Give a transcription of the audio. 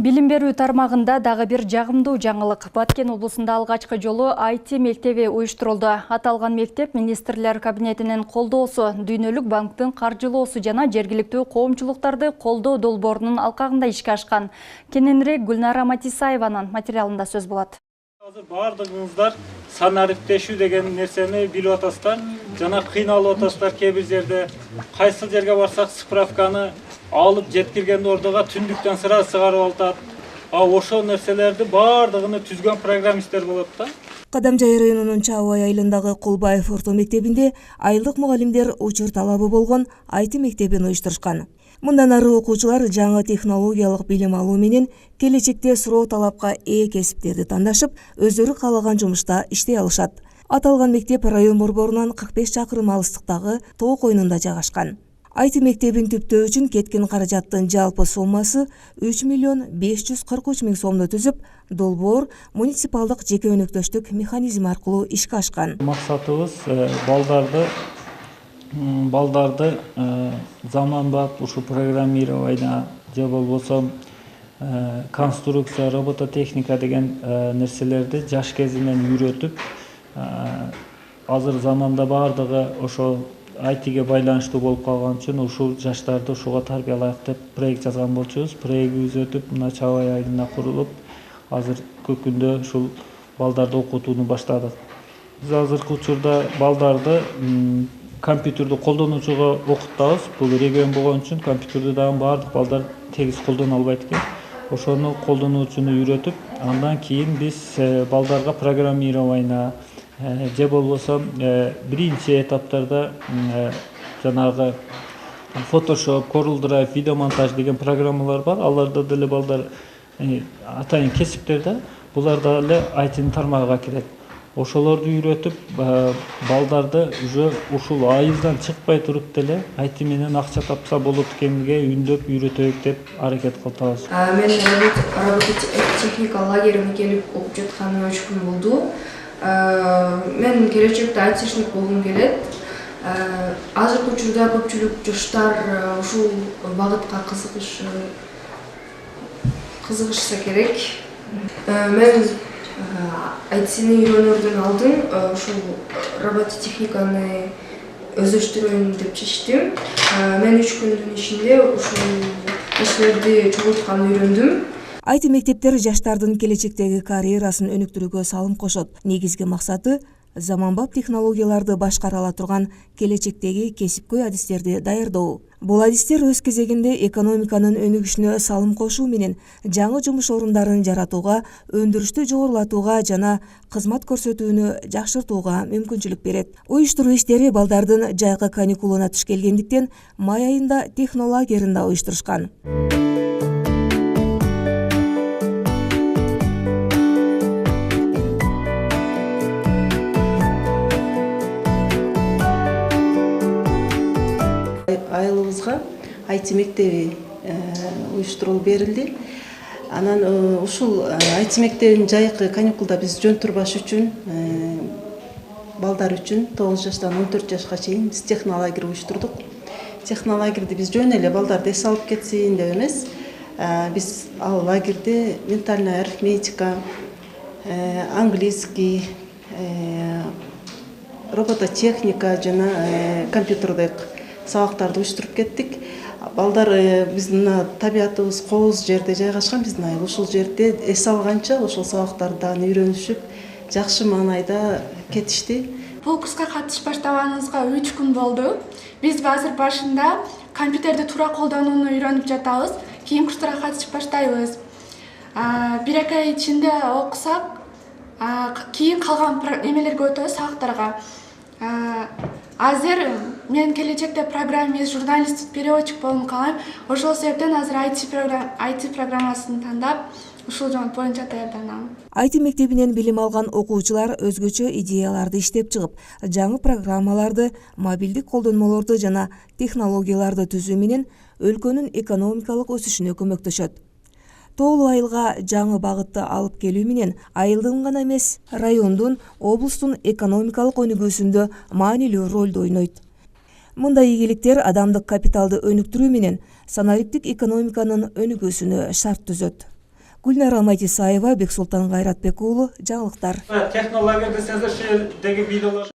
Билим берүү тармагында дагы бир жагымдуу жаңылык. Баткен облусунда алгачкы жолу IT мектеби уюштурулду. Аталган мектеп министрлер кабинетинин колдоосу, Дүйнөлүк банктын каржылоосу жана жергиликтүү коомчулуктарды колдоо долбоорунун алкагында ишке ашкан. Кененирээк Гүлнара Матисаеванын материалында сөз болот. Азыр бардыгыңыздар санариптешүү деген нерсени билип атасыздар. Жана кыйналып атасыздар кээ бир жерде. Кайсы жерге барсак справканы алып жеткиргенде ордога түндүктөн сыра чыгарып алат. Ошол нерселерди бардыгын түзгөн программисттер болот да. Кадамжай районунун Чабай айылындагы Кулбаев орто мектебинде айылдык мугалимдер учур талабы болгон IT мектебин уюштурушкан. Мындан ары окуучулар жаңы технологиялык билим алуу менен келечекте суроо талапка ээ кесиптерди тандашып, өздөрү каалаган жумушта иштей алышат. Аталган мектеп район борборунан 45 чакырым алыстыктагы тоо койнунда жайгашкан. IT мектебин түптөө үчүн кеткен каражаттын жалпы суммасы 3 миллион 543 миң сомду түзүп, долбоор муниципалдык жеке өнөктөштүк механизми аркылуу ишке ашкан. Максатыбыз балдарды заманбап ушу программирование же болбосо конструкция, робототехника деген нерселерди жаш кезинен үйрөтүп, азыр заманда бардыгы ошо IT-ге байланыштуу болуп калган үчүн ушул жаштарды ушуга тарбиялайык деп проект жазган болчубуз. Проектибиз өтүп, мына Чабай айылында курулуп, азыр көкүндө ушул балдарды окутууну баштадык. Биз азыркы учурда балдарды компьютерди колдонуучуга окутабыз. Бул регион болгон үчүн компьютерди дагы баардык балдар тегиз колдоно албайт экен. Ошону колдонуучуну үйрөтүп, андан кийин биз балдарга программирование же болбосо биринчи этаптарда жанагы Photoshop, Corel Drive, видеомонтаж деген программалар бар. Аларда деле балдар атайын кесиптерде, буларда эле IT тармагына кирет. Ошолорду үйрөтүп, балдарды уже ушул айылдан чыкпай туруп деле IT менен акча тапса болот экенге үндөп үйрөтөйүк деп аракет кылып атабыз. Мен робототехника лагерине келип окуп жатканыма 3 күн болду. Мен келечекте айтишник болгум келет. Азыркы учурда көпчүлүк жаштар ушул багытка кызыгышса керек. Мен айтисини үйрөнөрдөн алдын ушул робототехниканы өздөштүрөйүн деп чечтим. Мен 3 күндүн ичинде ушул нерселерди чогулткан үйрөндүм. IT мектептер жаштардын келечектеги карьерасын өнүктүрүүгө салым кошот. Негизги максаты заманбап технологияларды башкара ала турган келечектеги кесипкөй адистерди даярдоо. Бул адистер өз кезегинде экономиканын өнүгүшүнө салым кошуу менен жаңы жумуш орундарын жаратууга, өндүрүштү жогорулатууга жана кызмат көрсөтүүнү жакшыртууга мүмкүнчүлүк берет. Уюштуруу иштери балдардын жайкы каникулуна туш келгендиктен май айында технолагеринде уюштурушкан. Айылыбызга IT мектеби уюштурулуп берилди. Анан ушул IT мектебин жайкы каникулда биз жөн турбаш үчүн балдар үчүн 9 жаштан 14 жашка чейин биз технолагер уюштурдук. Технолагерди биз жөн эле балдарды эс алып кетсин деп эмес, биз ал лагерде ментальная арифметика, английский, робототехника жана компьютердик сабактарды уюштуруп кеттик. Балдар биздин табиятыбыз кооз жерде жайгашкан биздин айыл. Ушул жерде эс алганча ошол сабактардан үйрөнүшүп, жакшы маанайда кетишти. Бул курска катышып баштаганыбызга 3 күн болду. Биз азыр башында компьютерди туура колдонууну үйрөнүп жатабыз. Кийин курстарга катышып баштайбыз. 1-2 ай ичинде окусак, кийин калган эмелерге өтөбүз, сабактарга. Азыр мен келечекте программист, журналист, переводчик болуп калам. Ошол себептен азыр IT программасын тандап, ушул жол боюнча даярданам. IT мектебинен билим алган окуучулар өзгөчө идеяларды иштеп чыгып, жаңы программаларды, мобилдик колдонмолорду жана технологияларды түзүү менен өлкөнүн экономикалык өсүшүнө көмөктөшөт. Тоолуу айылга жаңы багытты алып келүү менен айылдын гана эмес, райондун, облустун экономикалык өнүгүүсүндө маанилүү ролду ойнойт. Мындай ийгиликтер адамдык капиталды өнүктүрүү менен санариптик экономиканын өнүгүүсүнө шарт түзөт. Гүлнара Матисаева, Бексултан Кайратбек уулу, жаңылыктар. Технолагер десеңиздер, şu yerdeki videolar